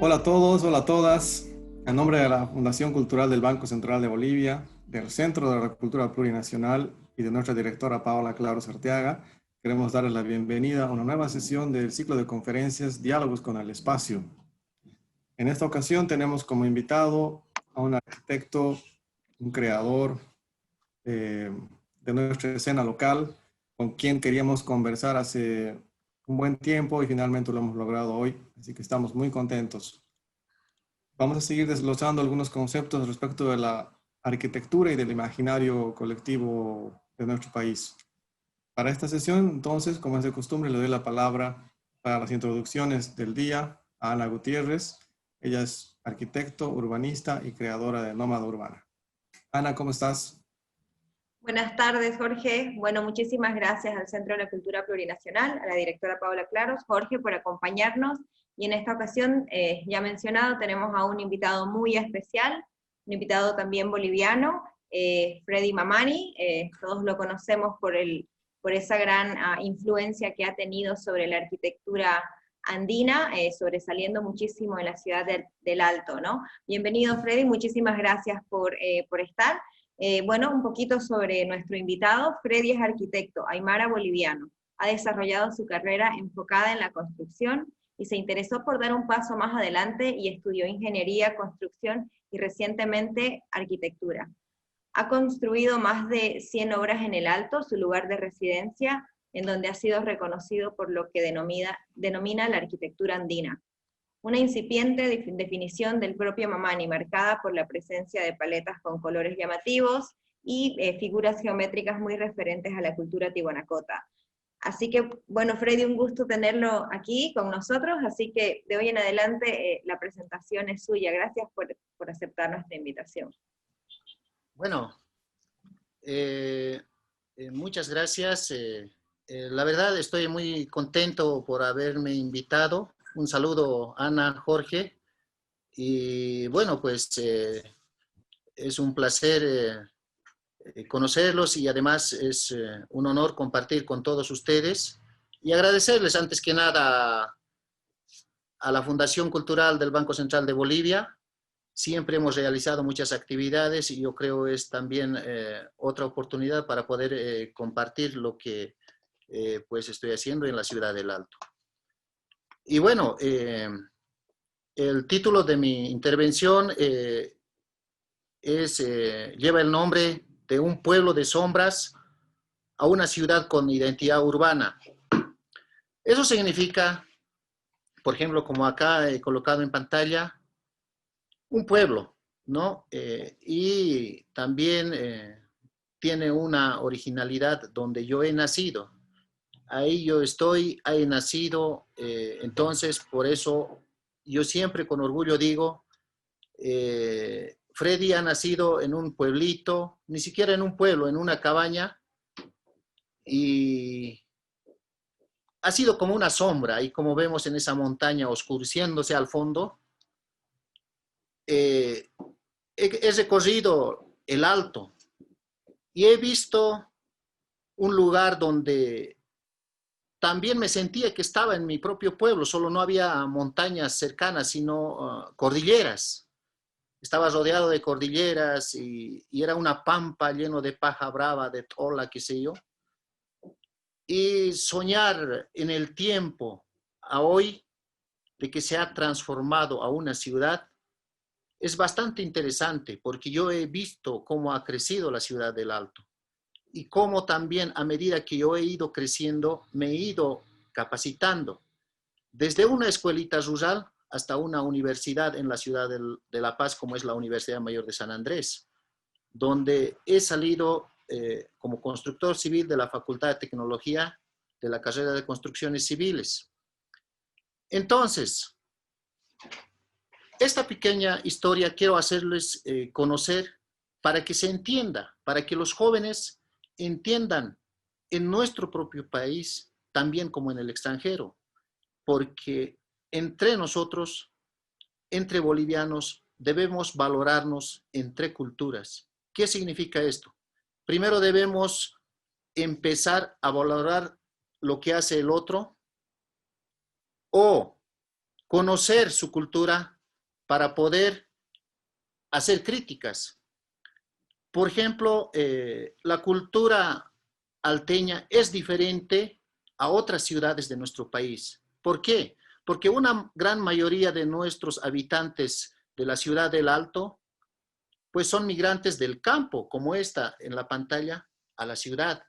Hola a todos, hola a todas. En nombre de la Fundación Cultural del Banco Central de Bolivia, del Centro de la Cultura Plurinacional y de nuestra directora Paola Claros Arteaga, queremos darles la bienvenida a una nueva sesión del ciclo de conferencias Diálogos con el Espacio. En esta ocasión tenemos como invitado a un arquitecto, un creador eh, de nuestra escena local, con quien queríamos conversar hace un buen tiempo y finalmente lo hemos logrado hoy, así que estamos muy contentos. Vamos a seguir desglosando algunos conceptos respecto de la arquitectura y del imaginario colectivo de nuestro país. Para esta sesión, entonces, como es de costumbre, le doy la palabra para las introducciones del día a Ana Gutiérrez. Ella es arquitecto, urbanista y creadora de Nómada Urbana. Ana, ¿cómo estás? Buenas tardes, Jorge. Bueno, muchísimas gracias al Centro de la Cultura Plurinacional, a la directora Paola Claros, Jorge, por acompañarnos. Y en esta ocasión, ya mencionado, tenemos a un invitado muy especial, un invitado también boliviano, Freddy Mamani. Todos lo conocemos por esa gran influencia que ha tenido sobre la arquitectura andina, sobresaliendo muchísimo en la ciudad del Alto, ¿no? Bienvenido, Freddy, muchísimas gracias por estar. Bueno, un poquito sobre nuestro invitado. Freddy es arquitecto, aymara boliviano. Ha desarrollado su carrera enfocada en la construcción y se interesó por dar un paso más adelante y estudió ingeniería, construcción y recientemente arquitectura. Ha construido más de 100 obras en el Alto, su lugar de residencia, en donde ha sido reconocido por lo que denomina la arquitectura andina. Una incipiente definición del propio Mamani, marcada por la presencia de paletas con colores llamativos y figuras geométricas muy referentes a la cultura tihuanacota. Así que, bueno, Freddy, un gusto tenerlo aquí con nosotros, así que de hoy en adelante la presentación es suya. Gracias por aceptar nuestra invitación. Bueno, muchas gracias. La verdad estoy muy contento por haberme invitado. Un saludo, Ana, Jorge. Y bueno, pues es un placer conocerlos y además es un honor compartir con todos ustedes y agradecerles antes que nada a la Fundación Cultural del Banco Central de Bolivia. Siempre hemos realizado muchas actividades y yo creo es también otra oportunidad para poder compartir lo que pues estoy haciendo en la ciudad del Alto. Y bueno, el título de mi intervención lleva el nombre de un pueblo de sombras a una ciudad con identidad urbana. Eso significa, por ejemplo, como acá he colocado en pantalla, un pueblo, ¿no? Y también tiene una originalidad donde yo he nacido. Ahí yo estoy, he nacido, entonces por eso yo siempre con orgullo digo, Freddy ha nacido en un pueblito, ni siquiera en un pueblo, en una cabaña, y ha sido como una sombra, y como vemos en esa montaña oscureciéndose al fondo, eh, he recorrido el Alto y he visto un lugar donde también me sentía que estaba en mi propio pueblo, solo no había montañas cercanas, sino cordilleras. Estaba rodeado de cordilleras y era una pampa lleno de paja brava, de tola, qué sé yo. Y soñar en el tiempo a hoy de que se ha transformado a una ciudad es bastante interesante porque yo he visto cómo ha crecido la ciudad del Alto y cómo también a medida que yo he ido creciendo me he ido capacitando desde una escuelita rural hasta una universidad en la ciudad de La Paz como es la Universidad Mayor de San Andrés, donde he salido como constructor civil de la Facultad de Tecnología de la carrera de Construcciones Civiles. Entonces, esta pequeña historia quiero hacerles conocer para que se entienda, para que los jóvenes entiendan en nuestro propio país, también como en el extranjero, porque entre nosotros, entre bolivianos, debemos valorarnos entre culturas. ¿Qué significa esto? Primero debemos empezar a valorar lo que hace el otro o conocer su cultura para poder hacer críticas. Por ejemplo, la cultura alteña es diferente a otras ciudades de nuestro país. ¿Por qué? Porque una gran mayoría de nuestros habitantes de la ciudad del Alto, pues son migrantes del campo, como está en la pantalla, a la ciudad.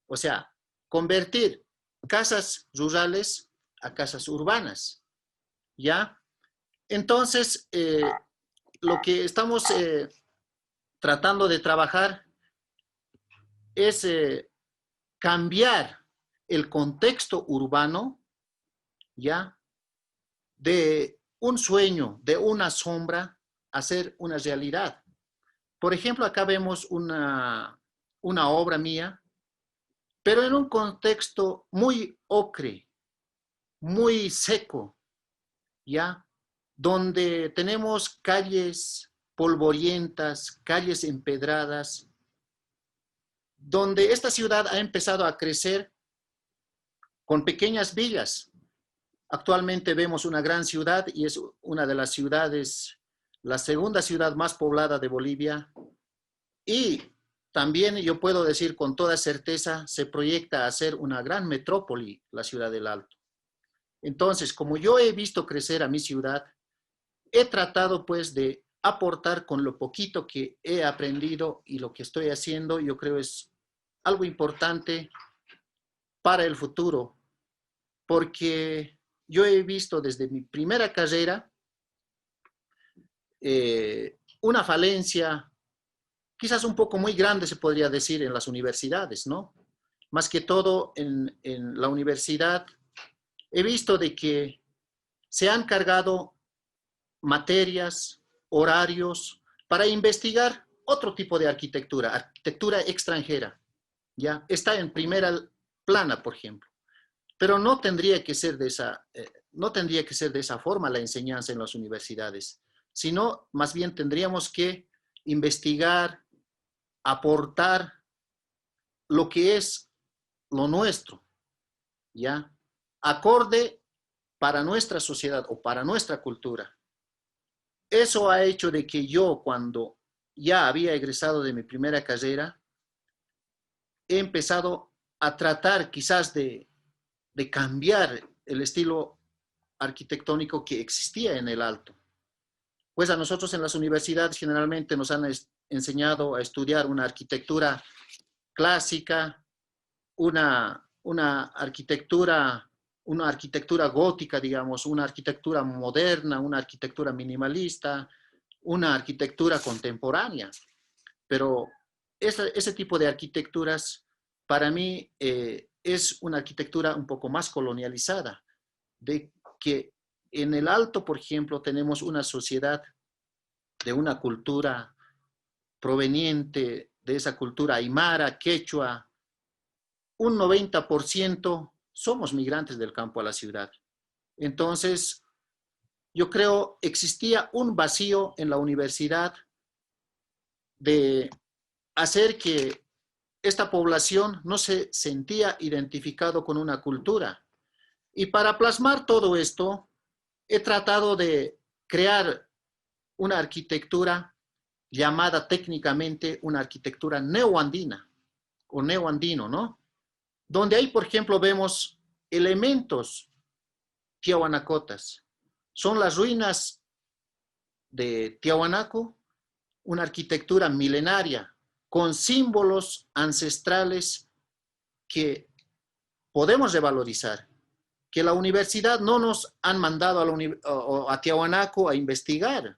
O sea, convertir casas rurales a casas urbanas, ¿ya? Entonces, lo que estamos tratando de trabajar es cambiar el contexto urbano, ¿ya? De un sueño, de una sombra, a ser una realidad. Por ejemplo, acá vemos una obra mía, pero en un contexto muy ocre, muy seco, ¿ya? Donde tenemos calles polvorientas, calles empedradas, donde esta ciudad ha empezado a crecer con pequeñas villas. Actualmente vemos una gran ciudad y es una de las ciudades, la segunda ciudad más poblada de Bolivia. Y también yo puedo decir con toda certeza, se proyecta a ser una gran metrópoli la ciudad del Alto. Entonces, como yo he visto crecer a mi ciudad, he tratado pues de aportar con lo poquito que he aprendido y lo que estoy haciendo, yo creo es algo importante para el futuro, porque yo he visto desde mi primera carrera una falencia, quizás un poco muy grande se podría decir en las universidades, ¿no? Más que todo en la universidad he visto de que se han cargado materias, horarios, para investigar otro tipo de arquitectura, arquitectura extranjera, ¿ya? Está en primera plana, por ejemplo. Pero no tendría que ser de esa forma la enseñanza en las universidades, sino más bien tendríamos que investigar, aportar lo que es lo nuestro, ¿ya? Acorde para nuestra sociedad o para nuestra cultura. Eso ha hecho de que yo, cuando ya había egresado de mi primera carrera, he empezado a tratar quizás de cambiar el estilo arquitectónico que existía en el Alto. Pues a nosotros en las universidades generalmente nos han enseñado a estudiar una arquitectura clásica, una arquitectura gótica, digamos, una arquitectura moderna, una arquitectura minimalista, una arquitectura contemporánea. Pero ese tipo de arquitecturas para mí es una arquitectura un poco más colonializada, de que en el Alto, por ejemplo, tenemos una sociedad de una cultura proveniente de esa cultura aymara, quechua. Un 90% somos migrantes del campo a la ciudad. Entonces, yo creo existía un vacío en la universidad de hacer que esta población no se sentía identificado con una cultura. Y para plasmar todo esto, he tratado de crear una arquitectura llamada técnicamente una arquitectura neoandina o neoandino, ¿no? Donde ahí, por ejemplo, vemos elementos tiahuanacotas. Son las ruinas de Tiahuanaco, una arquitectura milenaria con símbolos ancestrales que podemos revalorizar, que la universidad no nos han mandado a Tiahuanaco a investigar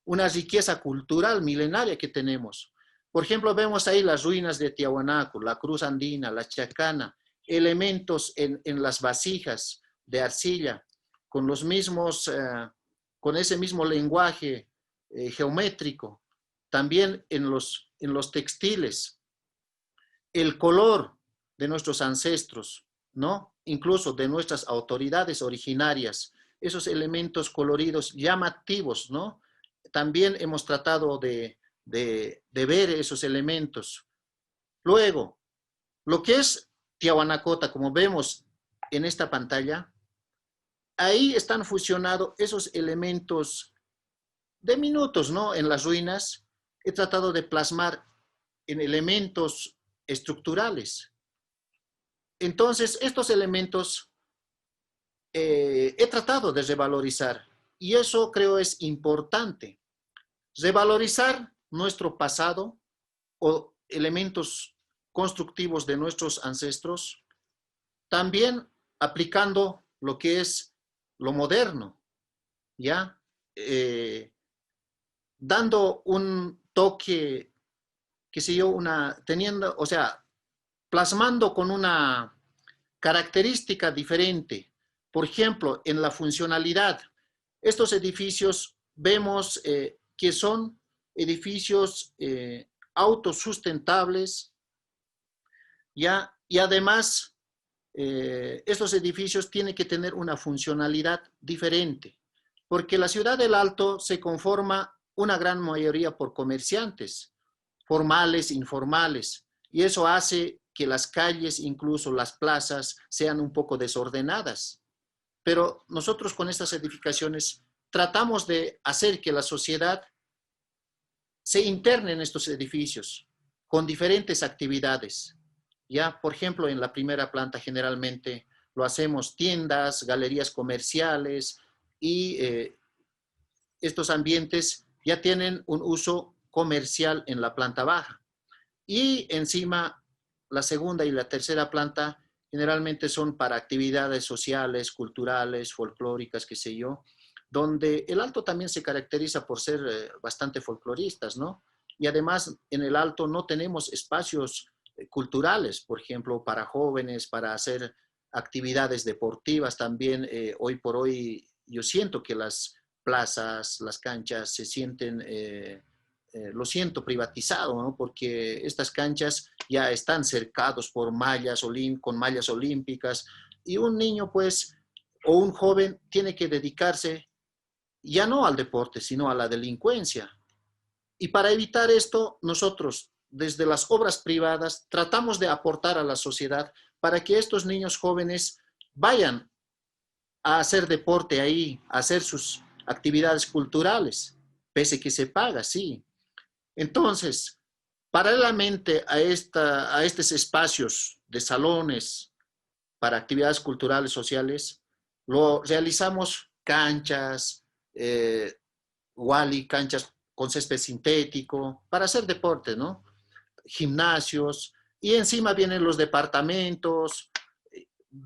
una riqueza cultural milenaria que tenemos. Por ejemplo, vemos ahí las ruinas de Tiahuanaco, la cruz andina, la chacana, elementos en las vasijas de arcilla, con ese mismo lenguaje geométrico. También en los textiles, el color de nuestros ancestros, ¿no? Incluso de nuestras autoridades originarias, esos elementos coloridos llamativos, ¿no? También hemos tratado de ver esos elementos. Luego, lo que es Tiahuanacota, como vemos en esta pantalla, ahí están fusionados esos elementos diminutos, ¿no? En las ruinas he tratado de plasmar en elementos estructurales. Entonces, estos elementos he tratado de revalorizar y eso creo es importante. Revalorizar nuestro pasado o elementos constructivos de nuestros ancestros, también aplicando lo que es lo moderno, ¿ya? Dando un toque, qué sé yo, teniendo, o sea, plasmando con una característica diferente. Por ejemplo, en la funcionalidad, estos edificios vemos que son edificios autosustentables, ¿ya? Y además, estos edificios tienen que tener una funcionalidad diferente, porque la ciudad del Alto se conforma una gran mayoría por comerciantes, formales, informales, y eso hace que las calles, incluso las plazas, sean un poco desordenadas. Pero nosotros con estas edificaciones tratamos de hacer que la sociedad se interne en estos edificios con diferentes actividades. Ya, por ejemplo, en la primera planta generalmente lo hacemos tiendas, galerías comerciales y estos ambientes ya tienen un uso comercial en la planta baja. Y encima, la segunda y la tercera planta generalmente son para actividades sociales, culturales, folclóricas, qué sé yo, donde el Alto también se caracteriza por ser bastante folcloristas, ¿no? Y además en el Alto no tenemos espacios culturales, por ejemplo, para jóvenes, para hacer actividades deportivas también. Hoy por hoy yo siento que las plazas, las canchas se sienten, lo siento privatizado, ¿no? Porque estas canchas ya están cercados por con mallas olímpicas y un niño pues o un joven tiene que dedicarse ya no al deporte, sino a la delincuencia. Y para evitar esto, nosotros desde las obras privadas tratamos de aportar a la sociedad para que estos niños jóvenes vayan a hacer deporte ahí, a hacer sus actividades culturales, pese que se paga, sí. Entonces, paralelamente a estos espacios de salones para actividades culturales, sociales, lo realizamos canchas, canchas con césped sintético, para hacer deporte, ¿no? Gimnasios, y encima vienen los departamentos,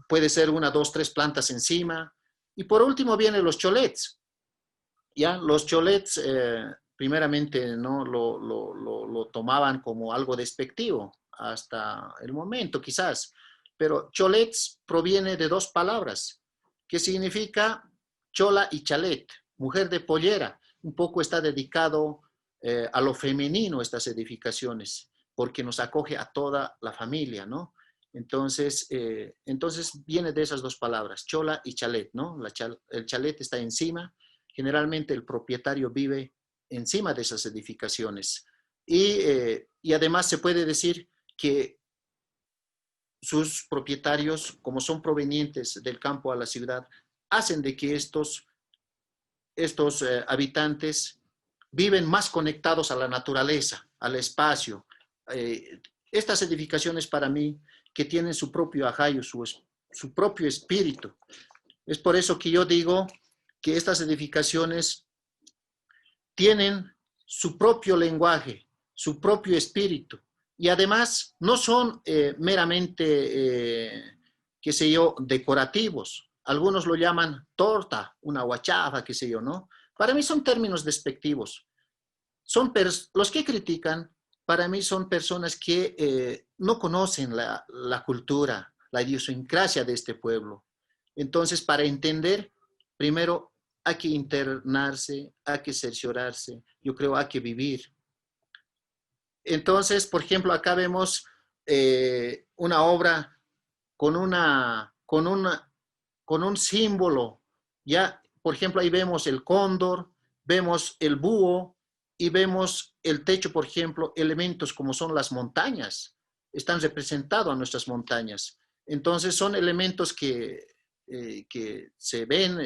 puede ser 1, 2, 3 plantas encima, y por último vienen los cholets, ¿ya? Los cholets, primeramente, ¿no? Lo tomaban como algo despectivo, hasta el momento quizás, pero cholets proviene de 2 palabras, que significa chola y chalet, mujer de pollera. Un poco está dedicado a lo femenino estas edificaciones, porque nos acoge a toda la familia, ¿no? Entonces viene de esas 2 palabras, chola y chalet, ¿no? El chalet está encima, generalmente el propietario vive encima de esas edificaciones. Y además se puede decir que sus propietarios, como son provenientes del campo a la ciudad, hacen de que estos habitantes viven más conectados a la naturaleza, al espacio. Estas edificaciones para mí que tienen su propio ajayo, su propio espíritu. Es por eso que yo digo que estas edificaciones tienen su propio lenguaje, su propio espíritu. Y además no son meramente, qué sé yo, decorativos. Algunos lo llaman torta, una guachafa, qué sé yo, ¿no? Para mí son términos despectivos. Los que critican, para mí son personas que no conocen la cultura, la idiosincrasia de este pueblo. Entonces, para entender, primero hay que internarse, hay que cerciorarse, yo creo hay que vivir. Entonces, por ejemplo, acá vemos una obra con un símbolo, ya, por ejemplo, ahí vemos el cóndor, vemos el búho y vemos el techo, por ejemplo, elementos como son las montañas, están representados a nuestras montañas. Entonces, son elementos que que se ven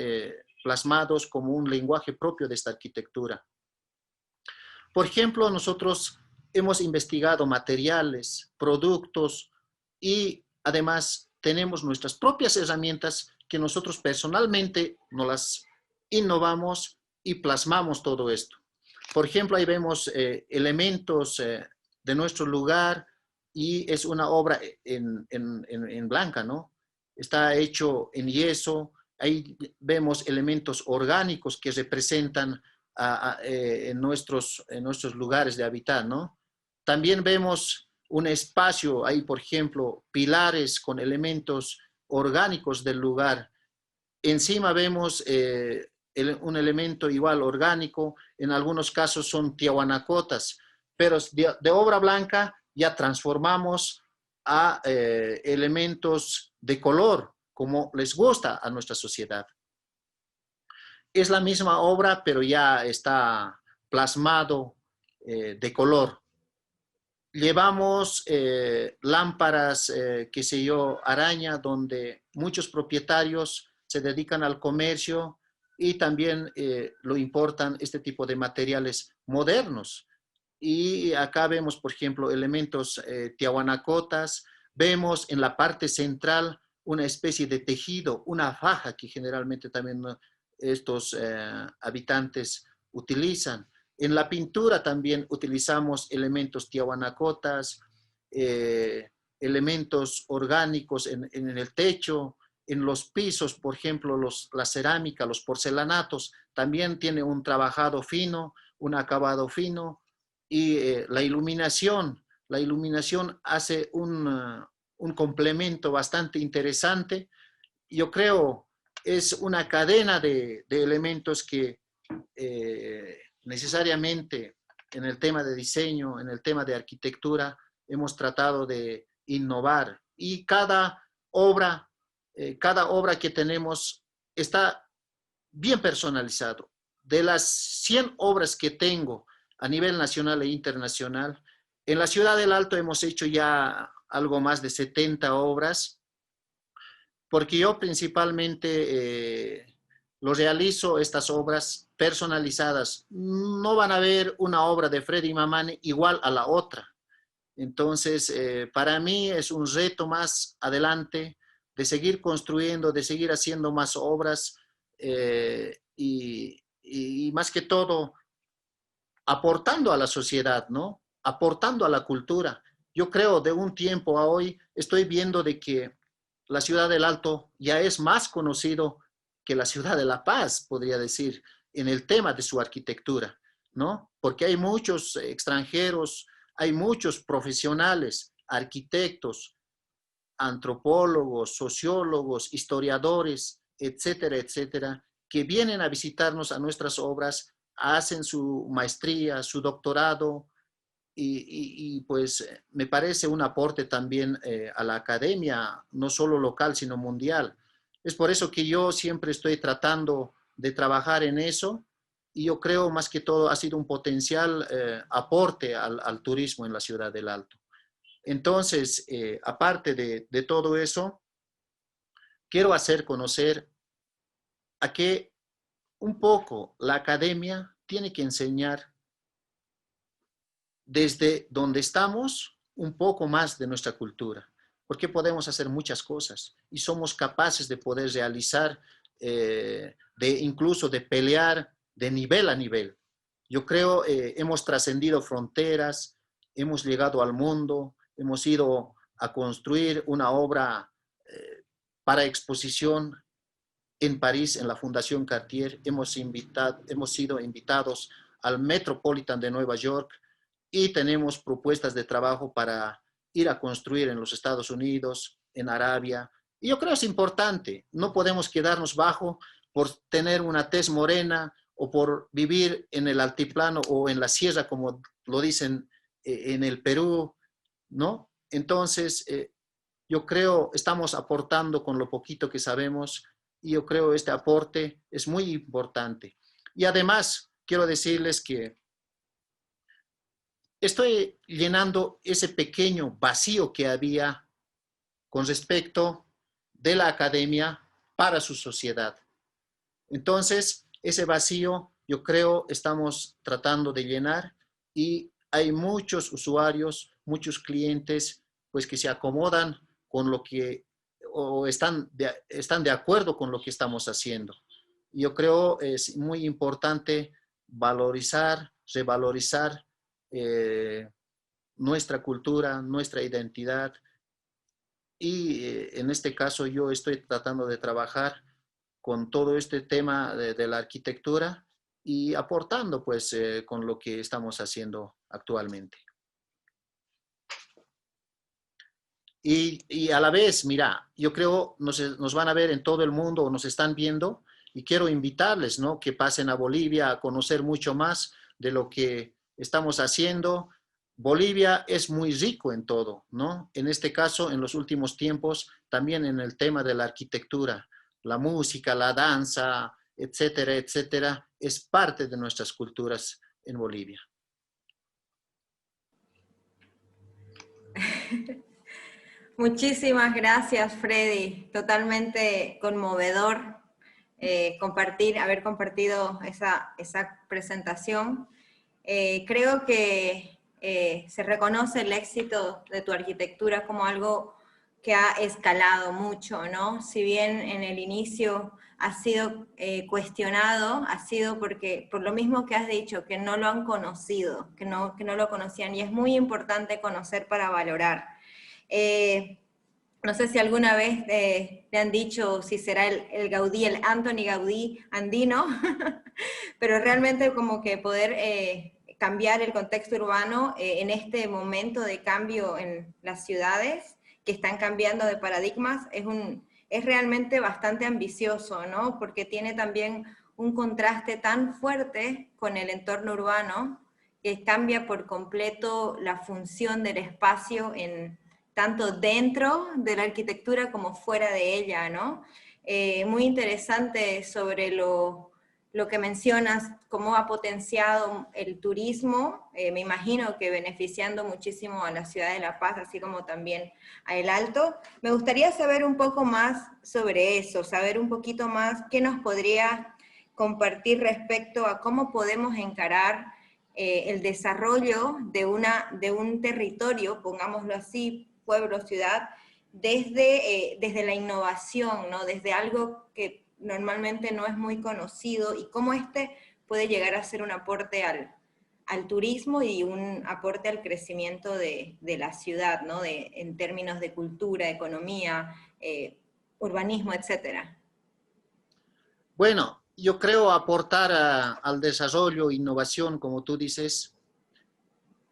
plasmados como un lenguaje propio de esta arquitectura. Por ejemplo, nosotros hemos investigado materiales, productos y además tenemos nuestras propias herramientas que nosotros personalmente nos las innovamos y plasmamos todo esto. Por ejemplo, ahí vemos elementos de nuestro lugar y es una obra en blanca, ¿no? Está hecho en yeso. Ahí vemos elementos orgánicos que representan en nuestros lugares de hábitat, ¿no? También vemos un espacio, ahí por ejemplo, pilares con elementos orgánicos del lugar. Encima vemos un elemento igual orgánico, en algunos casos son tiahuanacotas, pero de obra blanca ya transformamos a elementos de color, como les gusta a nuestra sociedad. Es la misma obra, pero ya está plasmado de color. Llevamos lámparas, qué sé yo, araña, donde muchos propietarios se dedican al comercio y también lo importan este tipo de materiales modernos. Y acá vemos, por ejemplo, elementos tiahuanacotas. Vemos en la parte central una especie de tejido, una faja que generalmente también estos habitantes utilizan. En la pintura también utilizamos elementos tiahuanacotas, elementos orgánicos en el techo, en los pisos, por ejemplo, la cerámica, los porcelanatos, también tiene un trabajado fino, un acabado fino, y la iluminación hace un complemento bastante interesante. Yo creo es una cadena de elementos que necesariamente en el tema de diseño, en el tema de arquitectura, hemos tratado de innovar. Y cada obra que tenemos está bien personalizado. De las 100 obras que tengo a nivel nacional e internacional, en la Ciudad del Alto hemos hecho ya algo más de 70 obras, porque yo principalmente lo realizo estas obras personalizadas. No van a ver una obra de Freddy Mamani igual a la otra. Entonces, para mí es un reto más adelante de seguir construyendo, de seguir haciendo más obras y más que todo aportando a la sociedad, ¿no? Aportando a la cultura. Yo creo de un tiempo a hoy estoy viendo de que la Ciudad del Alto ya es más conocido que la Ciudad de La Paz, podría decir, en el tema de su arquitectura, ¿no? Porque hay muchos extranjeros, hay muchos profesionales, arquitectos, antropólogos, sociólogos, historiadores, etcétera, etcétera, que vienen a visitarnos a nuestras obras, hacen su maestría, su doctorado, y pues me parece un aporte también a la academia, no solo local, sino mundial. Es por eso que yo siempre estoy tratando de trabajar en eso y yo creo más que todo ha sido un potencial aporte al turismo en la Ciudad del Alto. Entonces, aparte de todo eso, quiero hacer conocer a que un poco la academia tiene que enseñar desde donde estamos un poco más de nuestra cultura, porque podemos hacer muchas cosas y somos capaces de poder realizar, incluso de pelear de nivel a nivel. Yo creo hemos trascendido fronteras, hemos llegado al mundo, hemos ido a construir una obra para exposición en París, en la Fundación Cartier. Hemos sido invitados al Metropolitan de Nueva York, y tenemos propuestas de trabajo para ir a construir en los Estados Unidos, en Arabia. Y yo creo que es importante, no podemos quedarnos bajo por tener una tez morena o por vivir en el altiplano o en la sierra, como lo dicen en el Perú, ¿no? Entonces, yo creo estamos aportando con lo poquito que sabemos y yo creo este aporte es muy importante. Y además, quiero decirles que estoy llenando ese pequeño vacío que había con respecto de la academia para su sociedad. Entonces, ese vacío, yo creo, estamos tratando de llenar y hay muchos usuarios, muchos clientes, pues que se acomodan con lo que, o están de acuerdo con lo que estamos haciendo. Yo creo es muy importante valorizar, revalorizar nuestra cultura, nuestra identidad. Y en este caso yo estoy tratando de trabajar con todo este tema de la arquitectura y aportando pues con lo que estamos haciendo actualmente. Y a la vez, mira, yo creo nos van a ver en todo el mundo, o nos están viendo, y quiero invitarles, ¿no? Que pasen a Bolivia a conocer mucho más de lo que estamos haciendo. Bolivia es muy rico en todo, ¿no? En este caso, en los últimos tiempos, también en el tema de la arquitectura, la música, la danza, etcétera, etcétera, es parte de nuestras culturas en Bolivia. Muchísimas gracias, Freddy. Totalmente conmovedor haber compartido esa presentación. Creo que se reconoce el éxito de tu arquitectura como algo que ha escalado mucho, ¿no? Si bien en el inicio ha sido cuestionado, ha sido porque, por lo mismo que has dicho, que no lo han conocido, que no lo conocían, y es muy importante conocer para valorar. No sé si alguna vez le han dicho si será el Gaudí, el Antoni Gaudí andino, pero realmente como que poder cambiar el contexto urbano en este momento de cambio en las ciudades, que están cambiando de paradigmas, es realmente bastante ambicioso, ¿no? Porque tiene también un contraste tan fuerte con el entorno urbano, que cambia por completo la función del espacio tanto dentro de la arquitectura como fuera de ella, ¿no? Muy interesante sobre lo que mencionas, cómo ha potenciado el turismo, me imagino que beneficiando muchísimo a la ciudad de La Paz, así como también a El Alto. Me gustaría saber un poco más sobre eso, saber un poquito más qué nos podría compartir respecto a cómo podemos encarar el desarrollo de un territorio, pongámoslo así, pueblo, ciudad, desde la innovación, ¿no? Desde algo que normalmente no es muy conocido, y cómo puede llegar a ser un aporte al turismo y un aporte al crecimiento de la ciudad, ¿no? En términos de cultura, economía, urbanismo, etcétera. Bueno, yo creo aportar al desarrollo, innovación, como tú dices,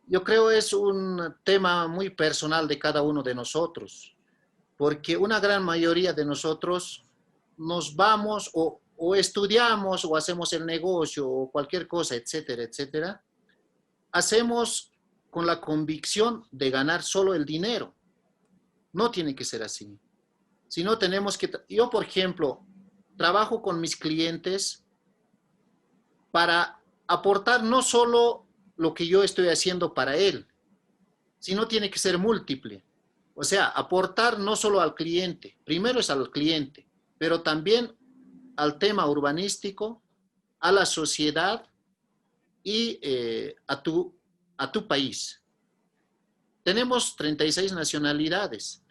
yo creo es un tema muy personal de cada uno de nosotros, porque una gran mayoría de nosotros nos vamos o estudiamos o hacemos el negocio o cualquier cosa, etcétera, etcétera, hacemos con la convicción de ganar solo el dinero. No tiene que ser así. Sino tenemos que, yo por ejemplo, trabajo con mis clientes para aportar no solo lo que yo estoy haciendo para él, sino tiene que ser múltiple. O sea, aportar no solo al cliente, primero es al cliente, pero también al tema urbanístico, a la sociedad y a tu país. Tenemos 36 nacionalidades.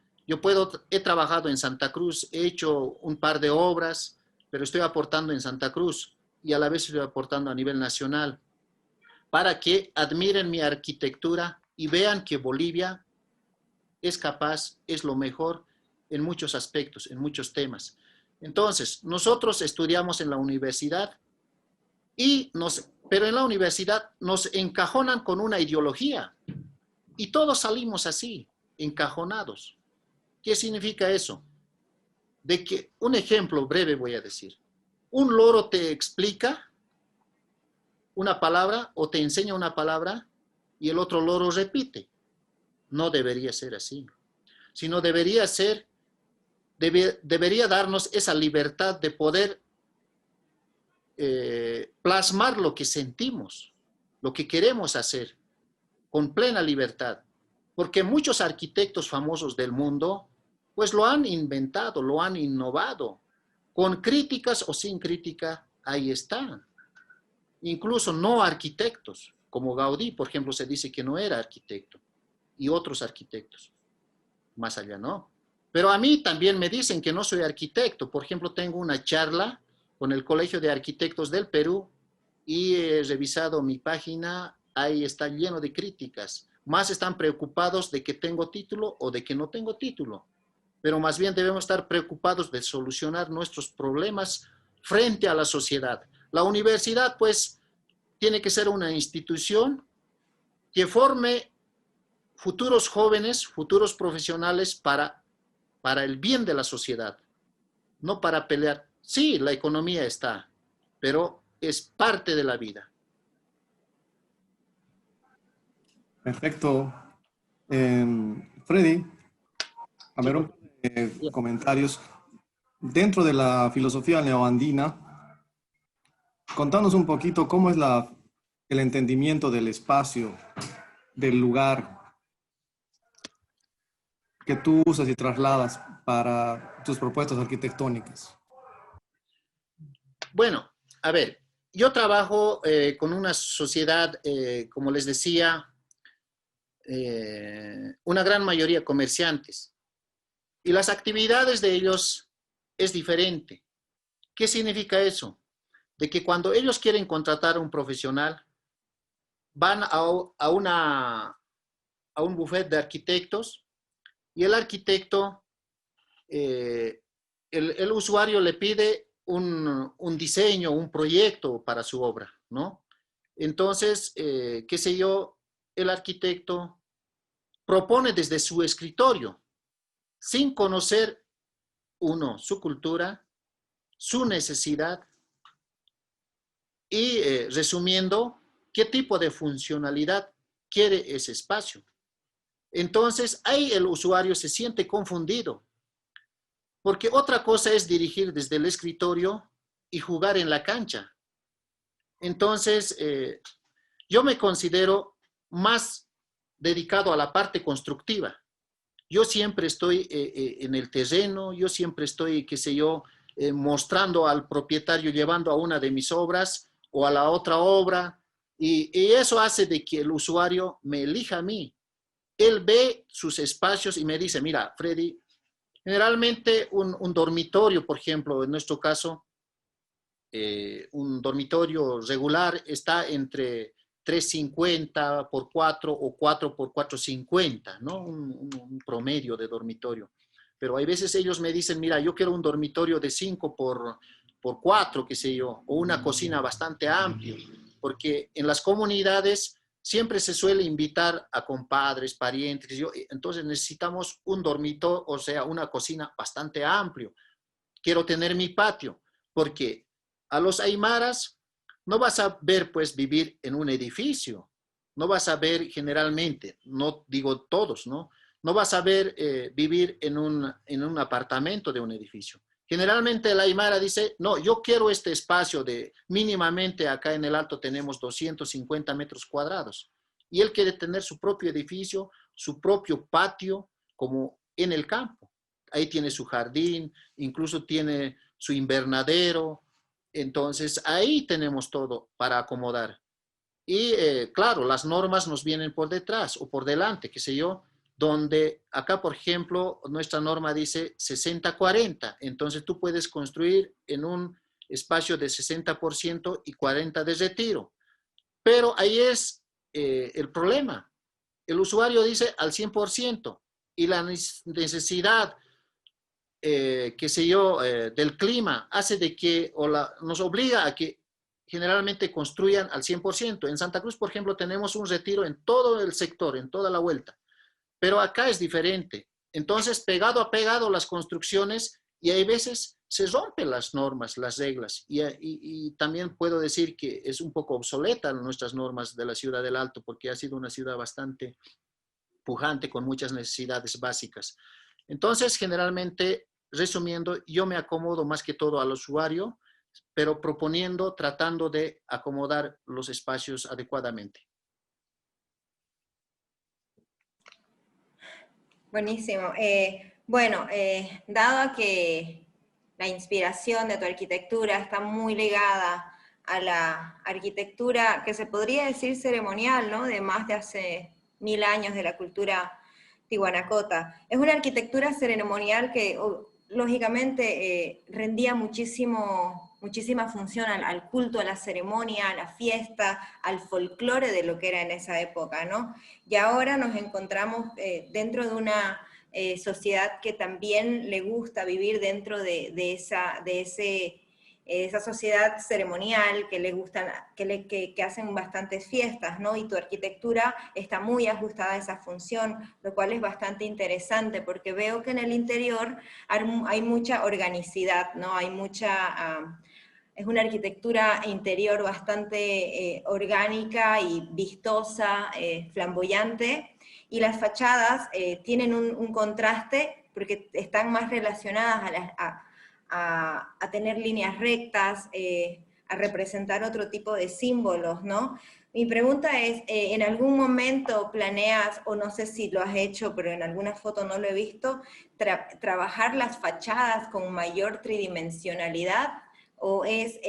He trabajado en Santa Cruz, he hecho un par de obras, pero estoy aportando en Santa Cruz y a la vez estoy aportando a nivel nacional para que admiren mi arquitectura y vean que Bolivia es capaz, es lo mejor en muchos aspectos, en muchos temas. Entonces, nosotros estudiamos en la universidad pero en la universidad nos encajonan con una ideología y todos salimos así, encajonados. ¿Qué significa eso? De que, un ejemplo breve voy a decir. Un loro te explica una palabra o te enseña una palabra y el otro loro repite. No debería ser así, sino debería darnos esa libertad de poder plasmar lo que sentimos, lo que queremos hacer, con plena libertad. Porque muchos arquitectos famosos del mundo, pues lo han inventado, lo han innovado, con críticas o sin crítica, ahí está. Incluso no arquitectos, como Gaudí, por ejemplo, se dice que no era arquitecto, y otros arquitectos, más allá no. Pero a mí también me dicen que no soy arquitecto. Por ejemplo, tengo una charla con el Colegio de Arquitectos del Perú y he revisado mi página, ahí está lleno de críticas. Más están preocupados de que tengo título o de que no tengo título. Pero más bien debemos estar preocupados de solucionar nuestros problemas frente a la sociedad. La universidad, pues, tiene que ser una institución que forme futuros jóvenes, futuros profesionales para el bien de la sociedad, no para pelear. Sí, la economía está, pero es parte de la vida. Perfecto. Freddy, a ver un par de comentarios. Dentro de la filosofía neoandina, contanos un poquito cómo es el entendimiento del espacio, del lugar que tú usas y trasladas para tus propuestas arquitectónicas. Bueno, a ver, yo trabajo con una sociedad, como les decía, una gran mayoría comerciantes. Y las actividades de ellos es diferente. ¿Qué significa eso? De que cuando ellos quieren contratar a un profesional, van a un buffet de arquitectos y el arquitecto, el usuario le pide un diseño, un proyecto para su obra, ¿no? Entonces, qué sé yo, el arquitecto propone desde su escritorio, sin conocer, uno, su cultura, su necesidad y, resumiendo, qué tipo de funcionalidad quiere ese espacio. Entonces, ahí el usuario se siente confundido, porque otra cosa es dirigir desde el escritorio y jugar en la cancha. Entonces, yo me considero más dedicado a la parte constructiva. Yo siempre estoy en el terreno, yo siempre estoy, qué sé yo, mostrando al propietario, llevando a una de mis obras o a la otra obra, y eso hace de que el usuario me elija a mí. Él ve sus espacios y me dice, mira, Freddy, generalmente un dormitorio, por ejemplo, en nuestro caso, un dormitorio regular está entre 350 por 4 o 4 por 450, ¿no? Un promedio de dormitorio. Pero hay veces ellos me dicen, mira, yo quiero un dormitorio de 5 por 4, qué sé yo, o una cocina bastante amplia, porque en las comunidades siempre se suele invitar a compadres, parientes, entonces necesitamos un dormitorio, o sea, una cocina bastante amplio. Quiero tener mi patio, porque a los aymaras no vas a ver, pues, vivir en un edificio, no vas a ver generalmente, no digo todos, ¿no? No vas a ver vivir en un apartamento de un edificio. Generalmente el aymara dice, no, yo quiero este espacio de mínimamente acá en el Alto tenemos 250 metros cuadrados. Y él quiere tener su propio edificio, su propio patio, como en el campo. Ahí tiene su jardín, incluso tiene su invernadero. Entonces, ahí tenemos todo para acomodar. Y claro, las normas nos vienen por detrás o por delante, qué sé yo, donde acá, por ejemplo, nuestra norma dice 60-40. Entonces, tú puedes construir en un espacio de 60% y 40% de retiro. Pero ahí es el problema. El usuario dice al 100% y la necesidad qué sé yo, del clima, hace de que, nos obliga a que generalmente construyan al 100%. En Santa Cruz, por ejemplo, tenemos un retiro en todo el sector, en toda la vuelta, pero acá es diferente. Entonces, pegado a pegado las construcciones y hay veces se rompen las normas, las reglas. Y también puedo decir que es un poco obsoleta nuestras normas de la ciudad del Alto porque ha sido una ciudad bastante pujante con muchas necesidades básicas. Entonces, generalmente, resumiendo, yo me acomodo más que todo al usuario, pero proponiendo, tratando de acomodar los espacios adecuadamente. Buenísimo. Bueno, dado que la inspiración de tu arquitectura está muy ligada a la arquitectura que se podría decir ceremonial, ¿no? De más de hace 1000 años de la cultura tihuanacota. Es una arquitectura ceremonial que lógicamente rendía muchísima función al culto, a la ceremonia, a la fiesta, al folclore de lo que era en esa época, ¿no? Y ahora nos encontramos dentro de una sociedad que también le gusta vivir dentro de esa sociedad ceremonial, que le gustan, que hacen bastantes fiestas, ¿no? Y tu arquitectura está muy ajustada a esa función, lo cual es bastante interesante, porque veo que en el interior hay mucha organicidad, ¿no? Hay mucha... es una arquitectura interior bastante orgánica y vistosa, flamboyante, y las fachadas tienen un contraste porque están más relacionadas a tener líneas rectas, a representar otro tipo de símbolos, ¿no? Mi pregunta es, ¿en algún momento planeas, o no sé si lo has hecho, pero en alguna foto no lo he visto, trabajar las fachadas con mayor tridimensionalidad, o es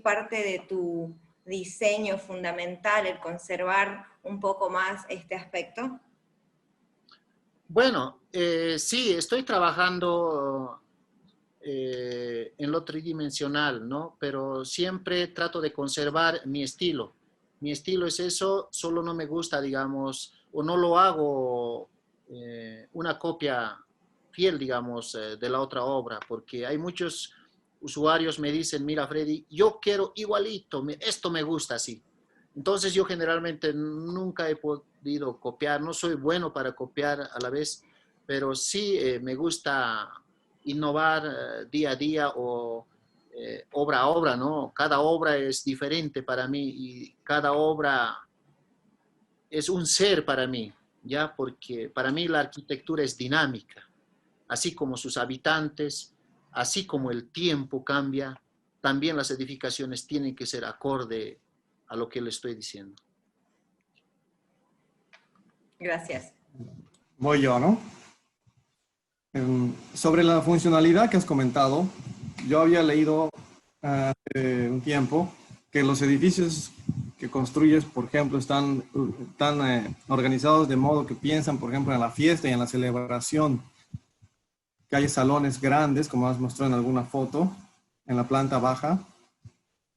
parte de tu diseño fundamental el conservar un poco más este aspecto? Bueno, sí, estoy trabajando en lo tridimensional, ¿no? Pero siempre trato de conservar mi estilo. Mi estilo es eso, solo no me gusta, digamos, o no lo hago una copia fiel, digamos, de la otra obra, porque hay muchos usuarios me dicen, mira, Freddy, yo quiero igualito, esto me gusta así. Entonces yo generalmente nunca he podido copiar, no soy bueno para copiar a la vez, pero sí me gusta innovar día a día o obra a obra, ¿no? Cada obra es diferente para mí y cada obra es un ser para mí, ¿ya? Porque para mí la arquitectura es dinámica, así como sus habitantes, así como el tiempo cambia, también las edificaciones tienen que ser acorde a lo que le estoy diciendo. Gracias. Voy yo, ¿no? Sobre la funcionalidad que has comentado, yo había leído hace un tiempo que los edificios que construyes, por ejemplo, están organizados de modo que piensan, por ejemplo, en la fiesta y en la celebración, que hay salones grandes, como has mostrado en alguna foto, en la planta baja,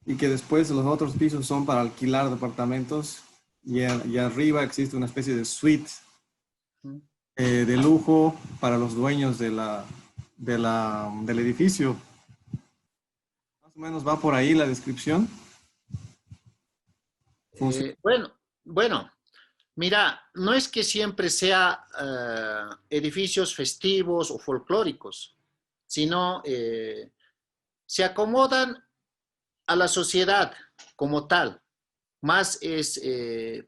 y que después los otros pisos son para alquilar departamentos y arriba existe una especie de suite de lujo para los dueños del edificio. Más o menos va por ahí la descripción. Bueno, mira, no es que siempre sea edificios festivos o folclóricos, sino se acomodan a la sociedad como tal. Más es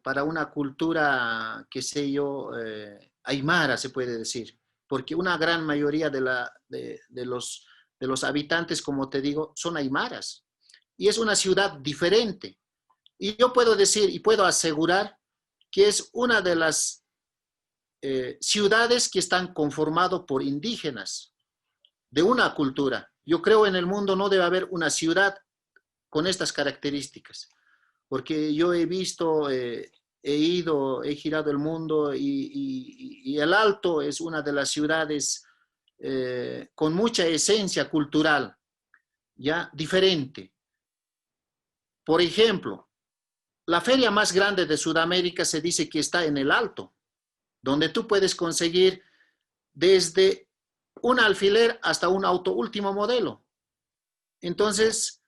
para una cultura, qué sé yo, aymara se puede decir, porque una gran mayoría de los habitantes, como te digo, son aymaras. Y es una ciudad diferente. Y yo puedo decir y puedo asegurar que es una de las ciudades que están conformadas por indígenas de una cultura. Yo creo en el mundo no debe haber una ciudad con estas características, porque yo he visto, he girado el mundo y El Alto es una de las ciudades con mucha esencia cultural, ya diferente. Por ejemplo, la feria más grande de Sudamérica se dice que está en El Alto, donde tú puedes conseguir desde un alfiler hasta un auto último modelo. Entonces,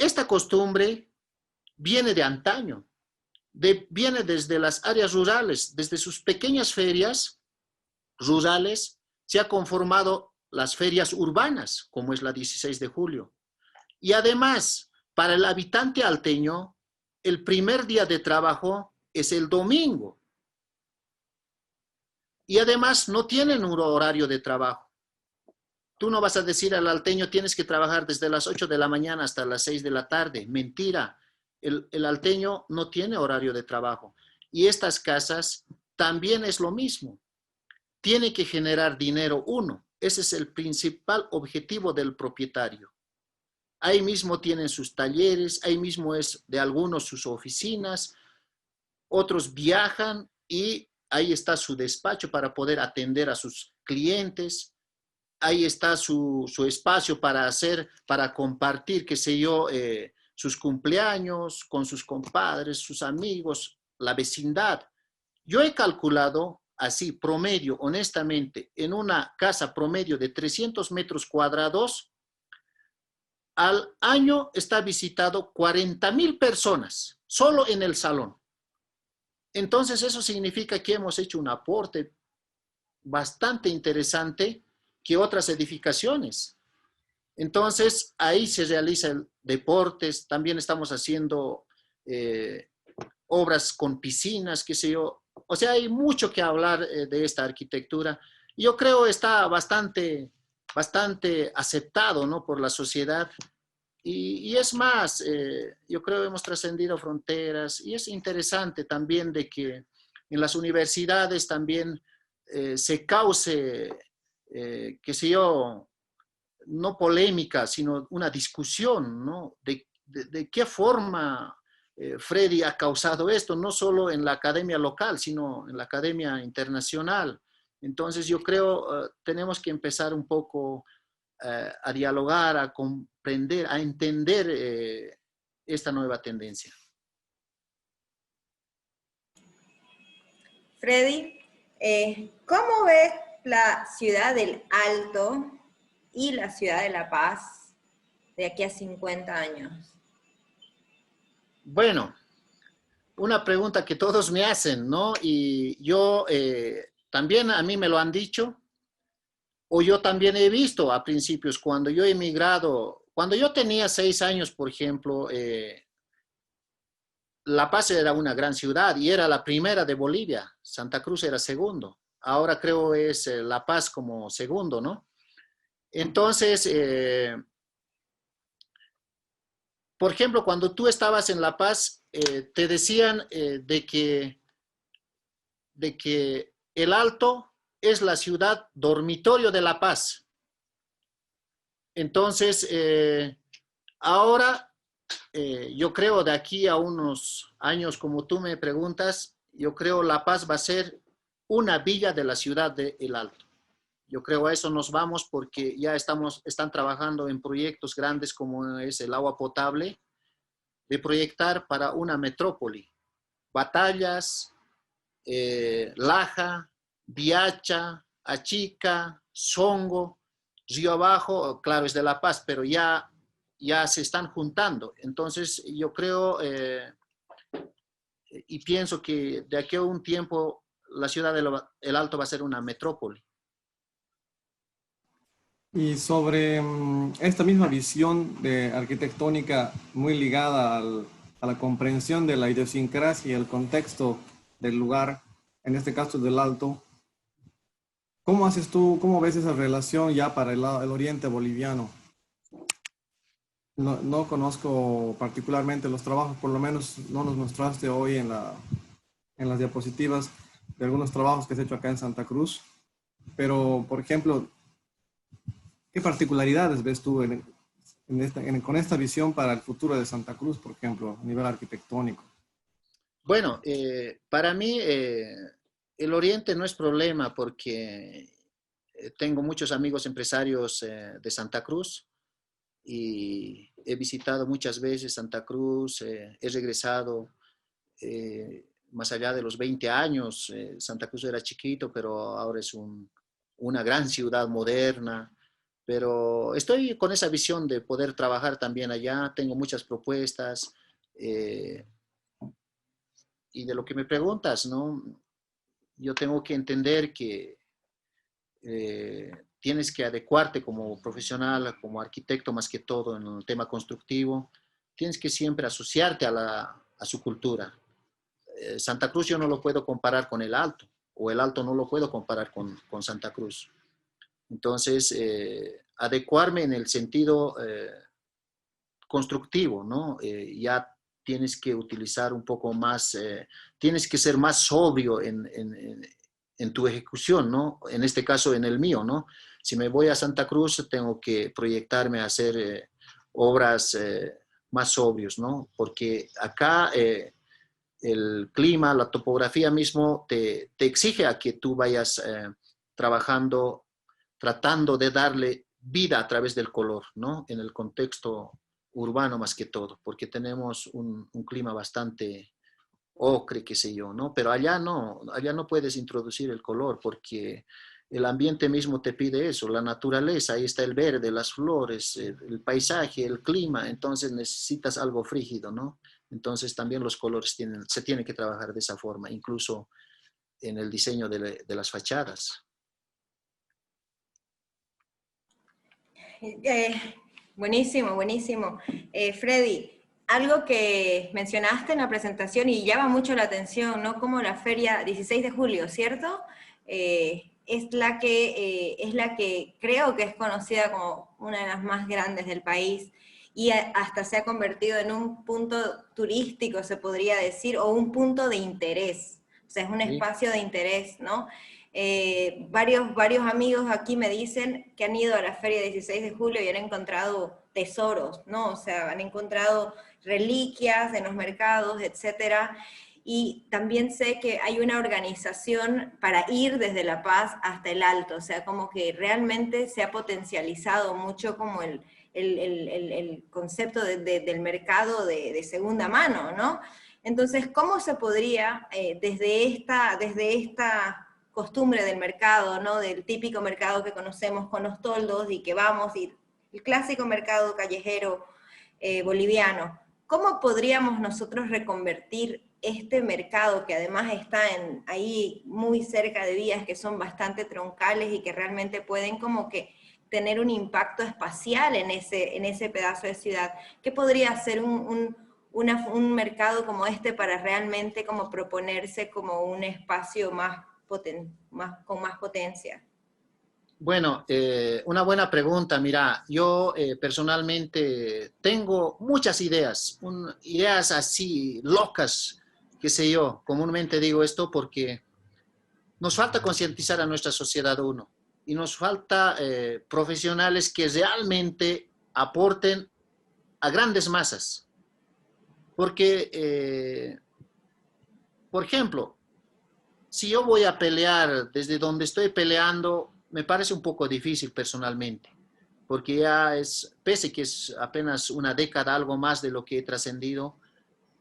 esta costumbre viene de antaño, viene desde las áreas rurales, desde sus pequeñas ferias rurales, se ha conformado las ferias urbanas, como es la 16 de julio. Y además, para el habitante alteño, el primer día de trabajo es el domingo. Y además no tienen un horario de trabajo. Tú no vas a decir al alteño tienes que trabajar desde las 8 de la mañana hasta las 6 de la tarde. Mentira. El alteño no tiene horario de trabajo. Y estas casas también es lo mismo. Tiene que generar dinero uno. Ese es el principal objetivo del propietario. Ahí mismo tienen sus talleres, ahí mismo es de algunos sus oficinas, otros viajan y ahí está su despacho para poder atender a sus clientes. Ahí está su espacio para compartir, qué sé yo, sus cumpleaños con sus compadres, sus amigos, la vecindad. Yo he calculado así, promedio, honestamente, en una casa promedio de 300 metros cuadrados, al año está visitado 40,000 personas, solo en el salón. Entonces, eso significa que hemos hecho un aporte bastante interesante que otras edificaciones. Entonces, ahí se realizan deportes, también estamos haciendo obras con piscinas, qué sé yo. O sea, hay mucho que hablar de esta arquitectura. Yo creo que está bastante aceptado, ¿no?, por la sociedad. Y es más, yo creo que hemos trascendido fronteras y es interesante también de que en las universidades también se cause, qué sé yo, no polémica, sino una discusión, ¿no? De qué forma Freddy ha causado esto, no solo en la academia local, sino en la academia internacional. Entonces yo creo tenemos que empezar un poco a dialogar, a comprender, a entender esta nueva tendencia. Freddy, ¿cómo ves la ciudad del Alto y la ciudad de La Paz de aquí a 50 años? Bueno, una pregunta que todos me hacen, ¿no? Y yo también a mí me lo han dicho, o yo también he visto a principios cuando yo he emigrado, cuando yo tenía 6 años, por ejemplo, La Paz era una gran ciudad y era la primera de Bolivia, Santa Cruz era segundo. Ahora creo es La Paz como segundo, ¿no? Entonces, por ejemplo, cuando tú estabas en La Paz, te decían de que el Alto es la ciudad dormitorio de La Paz. Entonces, ahora, yo creo de aquí a unos años, como tú me preguntas, yo creo La Paz va a ser una villa de la ciudad de El Alto. Yo creo a eso nos vamos porque ya están trabajando en proyectos grandes como es el agua potable, de proyectar para una metrópoli. Batallas, Laja, Viacha, Achica, Songo, Río Abajo, claro, es de La Paz, pero ya se están juntando. Entonces, yo creo y pienso que de aquí a un tiempo la ciudad del Alto va a ser una metrópoli. Y sobre esta misma visión de arquitectónica muy ligada a la comprensión de la idiosincrasia y el contexto del lugar, en este caso del Alto, ¿cómo haces tú, cómo ves esa relación ya para el oriente boliviano? No conozco particularmente los trabajos, por lo menos no nos mostraste hoy en las diapositivas de algunos trabajos que has hecho acá en Santa Cruz, pero por ejemplo, ¿qué particularidades ves tú con esta visión para el futuro de Santa Cruz, por ejemplo, a nivel arquitectónico? Bueno, para mí el oriente no es problema porque tengo muchos amigos empresarios de Santa Cruz y he visitado muchas veces Santa Cruz, he regresado más allá de los 20 años. Santa Cruz era chiquito, pero ahora es una gran ciudad moderna. Pero estoy con esa visión de poder trabajar también allá, tengo muchas propuestas. Y de lo que me preguntas, ¿no? Yo tengo que entender que tienes que adecuarte como profesional, como arquitecto más que todo en el tema constructivo. Tienes que siempre asociarte a su cultura. Santa Cruz yo no lo puedo comparar con el Alto, o el Alto no lo puedo comparar con Santa Cruz. Entonces, adecuarme en el sentido constructivo, ¿no? Ya tienes que utilizar un poco más, tienes que ser más sobrio en tu ejecución, ¿no? En este caso, en el mío, ¿no? Si me voy a Santa Cruz, tengo que proyectarme a hacer obras más sobrios, ¿no? Porque acá el clima, la topografía mismo te exige a que tú vayas trabajando, tratando de darle vida a través del color, ¿no? En el contexto urbano más que todo, porque tenemos un clima bastante ocre, qué sé yo, ¿no? Pero allá no puedes introducir el color porque el ambiente mismo te pide eso, la naturaleza, ahí está el verde, las flores, el paisaje, el clima, entonces necesitas algo frígido, ¿no? Entonces también los colores se tienen que trabajar de esa forma, incluso en el diseño de las fachadas. Buenísimo, buenísimo. Freddy, algo que mencionaste en la presentación y llama mucho la atención, ¿no? Como la feria 16 de julio, ¿cierto? Es la que creo que es conocida como una de las más grandes del país y hasta se ha convertido en un punto turístico, se podría decir, o un punto de interés. O sea, es un espacio de interés, ¿no? Varios amigos aquí me dicen que han ido a la feria 16 de julio y han encontrado tesoros, ¿no? O sea, han encontrado reliquias en los mercados, etcétera. Y también sé que hay una organización para ir desde La Paz hasta el Alto, o sea, como que realmente se ha potencializado mucho como el concepto del mercado de segunda mano, ¿no? Entonces, ¿cómo se podría, desde esta costumbre del mercado, ¿no? Del típico mercado que conocemos con los toldos y que vamos, y el clásico mercado callejero boliviano, ¿cómo podríamos nosotros reconvertir este mercado que además está ahí muy cerca de vías que son bastante troncales y que realmente pueden como que tener un impacto espacial en ese pedazo de ciudad? ¿Qué podría ser un mercado como este para realmente como proponerse como un espacio con más potencia? Bueno, una buena pregunta. Mira, yo personalmente tengo muchas ideas, ideas así locas, qué sé yo. Comúnmente digo esto porque nos falta concientizar a nuestra sociedad, uno, y nos falta profesionales que realmente aporten a grandes masas. Porque, por ejemplo, si yo voy a pelear desde donde estoy peleando, me parece un poco difícil personalmente, porque ya pese que es apenas una década, algo más de lo que he trascendido,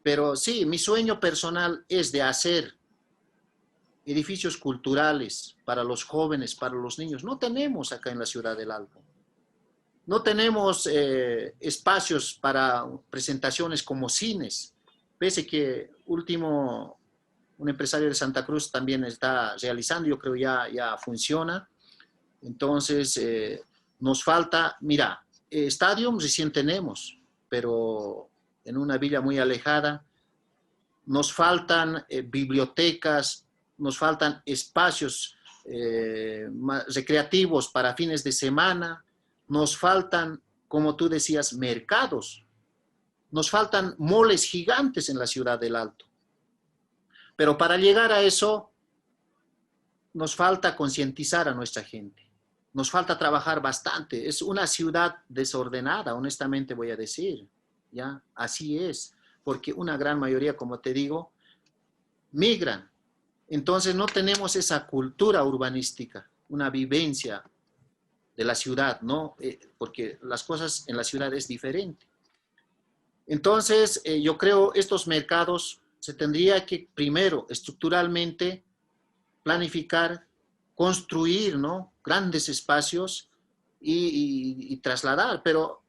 pero sí, mi sueño personal es de hacer edificios culturales para los jóvenes, para los niños. No tenemos acá en la ciudad del Alto. No tenemos espacios para presentaciones como cines, pese que un empresario de Santa Cruz también está realizando, yo creo ya funciona. Entonces, nos falta, mira, estadios recién tenemos, pero en una villa muy alejada. Nos faltan bibliotecas, nos faltan espacios recreativos para fines de semana, nos faltan, como tú decías, mercados, nos faltan moles gigantes en la ciudad del Alto. Pero para llegar a eso, nos falta concientizar a nuestra gente. Nos falta trabajar bastante. Es una ciudad desordenada, honestamente voy a decir. ¿Ya? Así es. Porque una gran mayoría, como te digo, migran. Entonces no tenemos esa cultura urbanística, una vivencia de la ciudad, ¿no? Porque las cosas en la ciudad es diferente. Entonces, yo creo estos mercados se tendría que primero estructuralmente planificar, construir, ¿no? Grandes espacios y trasladar, pero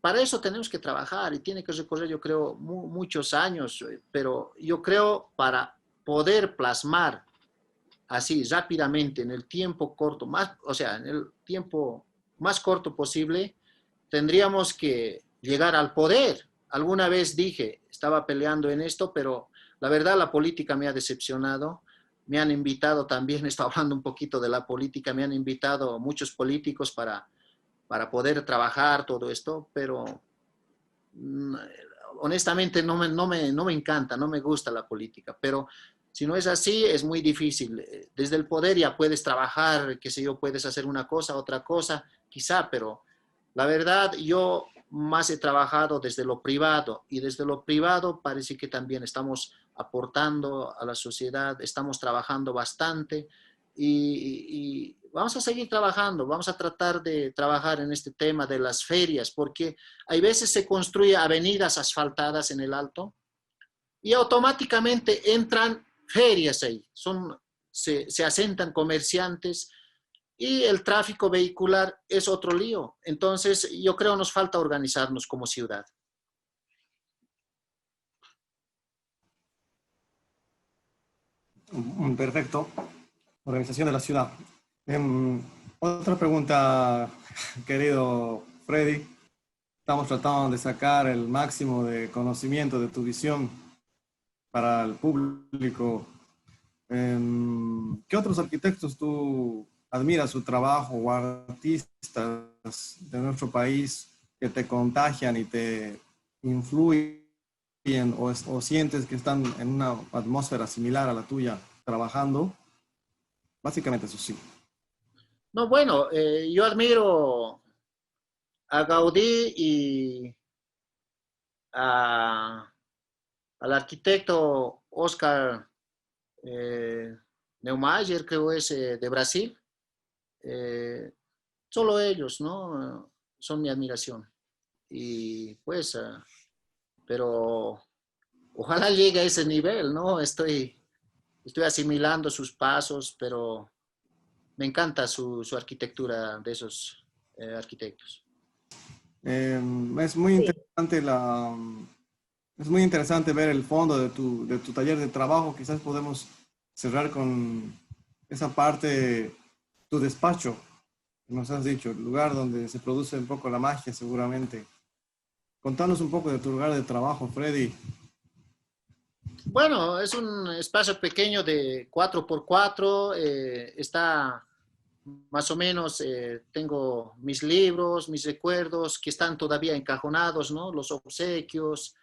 para eso tenemos que trabajar y tiene que recorrer, yo creo, muchos años, pero yo creo para poder plasmar así rápidamente en el tiempo corto, o sea, en el tiempo más corto posible, tendríamos que llegar al poder. Alguna vez dije, estaba peleando en esto, pero la verdad la política me ha decepcionado. Me han invitado también, he estado hablando un poquito de la política, me han invitado muchos políticos para poder trabajar todo esto, pero honestamente no me encanta, no me gusta la política, pero Si no es así, es muy difícil. Desde el poder ya puedes trabajar, qué sé yo, puedes hacer una cosa, otra cosa, quizá, pero la verdad yo más he trabajado desde lo privado y desde lo privado parece que también estamos aportando a la sociedad, estamos trabajando bastante y vamos a seguir trabajando, vamos a tratar de trabajar en este tema de las ferias, porque hay veces se construyen avenidas asfaltadas en el Alto y automáticamente entran ferias ahí, se asentan comerciantes y el tráfico vehicular es otro lío. Entonces, yo creo nos falta organizarnos como ciudad. Perfecto. Organización de la ciudad. Otra pregunta, querido Freddy. Estamos tratando de sacar el máximo de conocimiento de tu visión para el público. ¿Qué otros arquitectos tú admiras su trabajo o artistas de nuestro país que te contagian y te influyen o sientes que están en una atmósfera similar a la tuya trabajando? Básicamente eso sí. No, bueno, yo admiro a Gaudí y al arquitecto Oscar Neumayer, creo es de Brasil. Solo ellos, ¿no? Son mi admiración. Y pues, pero ojalá llegue a ese nivel, ¿no? Estoy asimilando sus pasos, pero me encanta su arquitectura de esos arquitectos. Es muy Sí. interesante es muy interesante ver el fondo de tu taller de trabajo. Quizás podemos cerrar con esa parte, tu despacho, que nos has dicho, el lugar donde se produce un poco la magia seguramente. Contanos un poco de tu lugar de trabajo, Freddy. Bueno, es un espacio pequeño de 4x4, está más o menos, tengo mis libros, mis recuerdos que están todavía encajonados, ¿no? Los obsequios,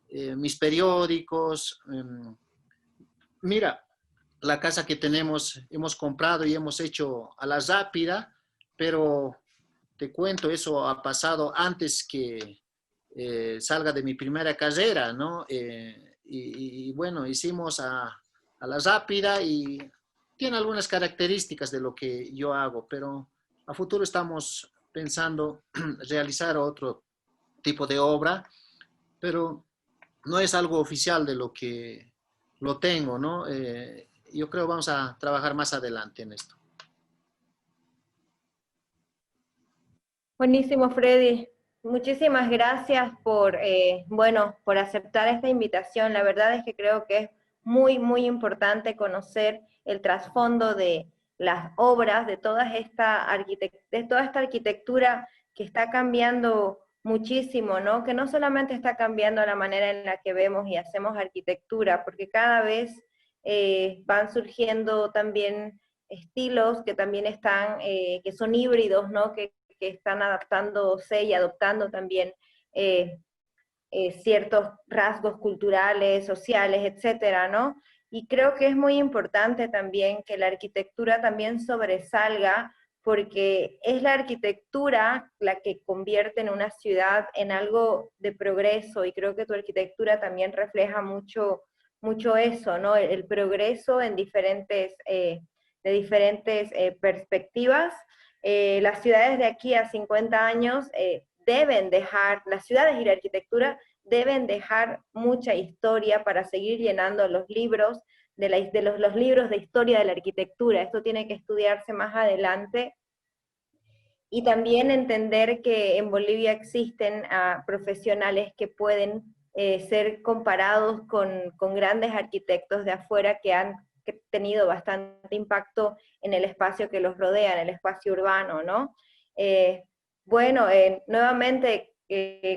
mis periódicos. Mira, la casa que tenemos, hemos comprado y hemos hecho a la rápida, pero te cuento, eso ha pasado antes que salga de mi primera carrera, ¿no? Bueno, hicimos a la rápida y tiene algunas características de lo que yo hago, pero a futuro estamos pensando realizar otro tipo de obra, pero no es algo oficial de lo que lo tengo, ¿no? Yo creo que vamos a trabajar más adelante en esto. Buenísimo, Freddy. Muchísimas gracias por, bueno, por aceptar esta invitación. La verdad es que creo que es muy, muy importante conocer el trasfondo de las obras, de de toda esta arquitectura que está cambiando muchísimo, ¿no? Que no solamente está cambiando la manera en la que vemos y hacemos arquitectura, porque cada vez van surgiendo también estilos que también están, que son híbridos, ¿no? Que están adaptándose y adoptando también eh, ciertos rasgos culturales, sociales, etcétera, ¿no? Y creo que es muy importante también que la arquitectura también sobresalga, porque es la arquitectura la que convierte en una ciudad en algo de progreso, y creo que tu arquitectura también refleja mucho, mucho eso, ¿no? El progreso en de diferentes perspectivas. Las ciudades de aquí a 50 años deben dejar, las ciudades y la arquitectura deben dejar mucha historia para seguir llenando los libros, los libros de historia de la arquitectura. Esto tiene que estudiarse más adelante. Y también entender que en Bolivia existen profesionales que pueden ser comparados con grandes arquitectos de afuera que han tenido bastante impacto en el espacio que los rodea, en el espacio urbano, ¿no? Bueno, nuevamente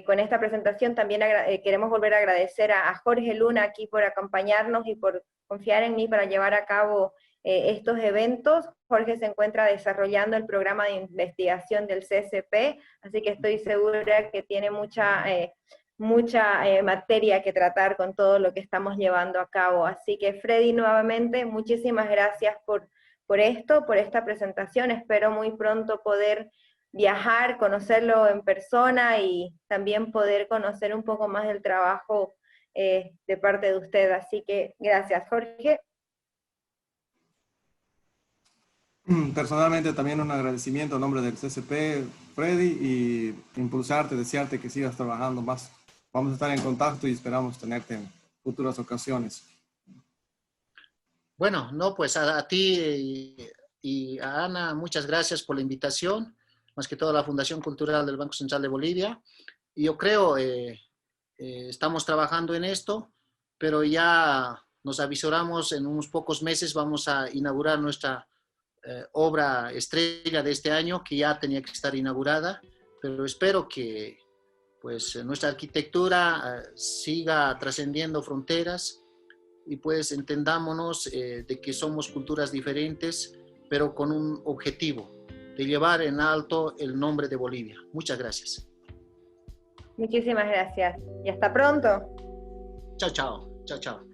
con esta presentación también queremos volver a agradecer a Jorge Luna aquí por acompañarnos y por confiar en mí para llevar a cabo estos eventos. Jorge se encuentra desarrollando el programa de investigación del CSP, así que estoy segura que tiene mucha materia que tratar con todo lo que estamos llevando a cabo. Así que Freddy, nuevamente, muchísimas gracias por esto, por esta presentación. Espero muy pronto poder viajar, conocerlo en persona y también poder conocer un poco más del trabajo de parte de usted. Así que gracias, Jorge. Personalmente también un agradecimiento en nombre del CCP, Freddy, y impulsarte, desearte que sigas trabajando más. Vamos a estar en contacto y esperamos tenerte en futuras ocasiones. Bueno, no, pues a ti y a Ana, muchas gracias por la invitación, más que todo a la Fundación Cultural del Banco Central de Bolivia. Y yo creo, estamos trabajando en esto, pero ya nos avisoramos, en unos pocos meses vamos a inaugurar nuestra obra estrella de este año, que ya tenía que estar inaugurada, pero espero que pues, nuestra arquitectura siga trascendiendo fronteras y pues entendámonos de que somos culturas diferentes, pero con un objetivo, de llevar en alto el nombre de Bolivia. Muchas gracias. Muchísimas gracias y hasta pronto. Chao, chao. Chao, chao.